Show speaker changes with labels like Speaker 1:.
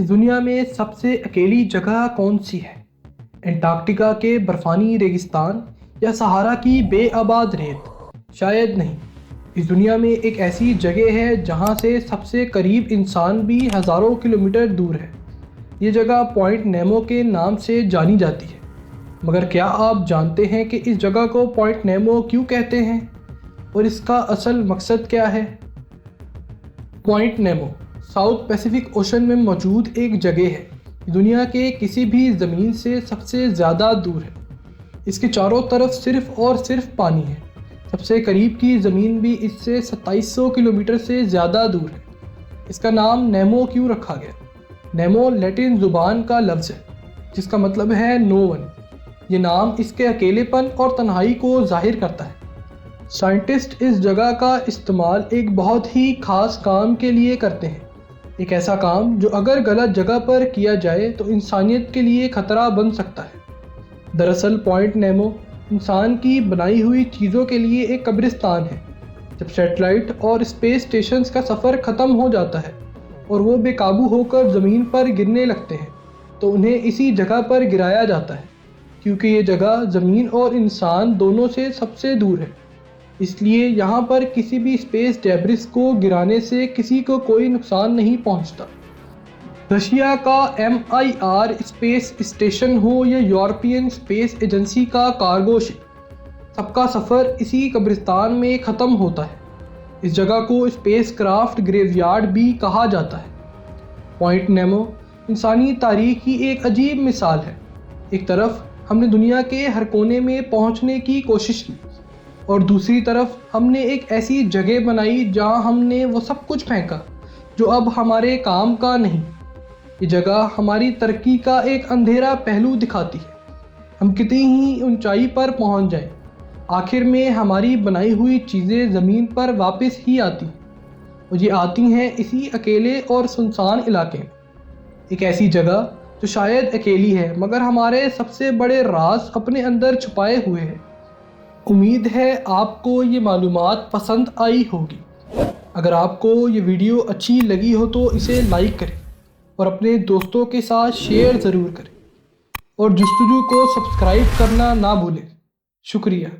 Speaker 1: इस दुनिया में सबसे अकेली जगह कौन सी है? एंटार्कटिका के बर्फानी रेगिस्तान या सहारा की बेआबाद रेत? शायद नहीं। इस दुनिया में एक ऐसी जगह है जहां से सबसे करीब इंसान भी हज़ारों किलोमीटर दूर है। ये जगह पॉइंट नेमो के नाम से जानी जाती है। मगर क्या आप जानते हैं कि इस जगह को पॉइंट नेमो क्यों कहते हैं और इसका असल मकसद क्या है? Point Nemo south Pacific ocean में मौजूद एक जगह है। दुनिया के किसी भी ज़मीन से सबसे ज़्यादा दूर है। इसके चारों तरफ सिर्फ और सिर्फ पानी है। सबसे करीब की ज़मीन भी इससे 2700 किलोमीटर से ज़्यादा दूर है। इसका नाम नेमो क्यों रखा गया? नेमो लैटिन ज़ुबान का लफ्ज़ है जिसका मतलब है नो वन। ये नाम इसके अकेलेपन और तन्हाई को ज़ाहिर करता है। साइंटिस्ट इस जगह का इस्तेमाल एक बहुत ही ख़ास काम के लिए करते हैं। एक ऐसा काम जो अगर गलत जगह पर किया जाए तो इंसानियत के लिए ख़तरा बन सकता है। दरअसल पॉइंट नेमो इंसान की बनाई हुई चीज़ों के लिए एक कब्रिस्तान है। जब सैटेलाइट और स्पेस स्टेशंस का सफ़र ख़त्म हो जाता है और वो बेकाबू होकर ज़मीन पर गिरने लगते हैं तो उन्हें इसी जगह पर गिराया जाता है, क्योंकि ये जगह ज़मीन और इंसान दोनों से सबसे दूर है। इसलिए यहाँ पर किसी भी स्पेस डेब्रिस को गिराने से किसी को कोई नुकसान नहीं पहुँचता। रशिया का MIR स्पेस स्टेशन हो या यूरोपियन स्पेस एजेंसी का कार्गो शिप, सबका सफ़र इसी कब्रिस्तान में ख़त्म होता है। इस जगह को स्पेस क्राफ्ट ग्रेवयार्ड भी कहा जाता है। पॉइंट नेमो इंसानी तारीख की एक अजीब मिसाल है। एक तरफ हमने दुनिया के हर कोने में पहुंचने की कोशिश की और दूसरी तरफ हमने एक ऐसी जगह बनाई जहां हमने वो सब कुछ फेंका जो अब हमारे काम का नहीं। ये जगह हमारी तरक्की का एक अंधेरा पहलू दिखाती है। हम कितनी ही ऊंचाई पर पहुंच जाएं, आखिर में हमारी बनाई हुई चीज़ें ज़मीन पर वापस ही आती हैं, और ये आती हैं इसी अकेले और सुनसान इलाके में। एक ऐसी जगह जो शायद अकेली है मगर हमारे सबसे बड़े राज अपने अंदर छुपाए हुए हैं। उम्मीद है आपको ये मालूमात पसंद आई होगी। अगर आपको ये वीडियो अच्छी लगी हो तो इसे लाइक करें और अपने दोस्तों के साथ शेयर ज़रूर करें और जुस्तजू को सब्सक्राइब करना ना भूलें। शुक्रिया।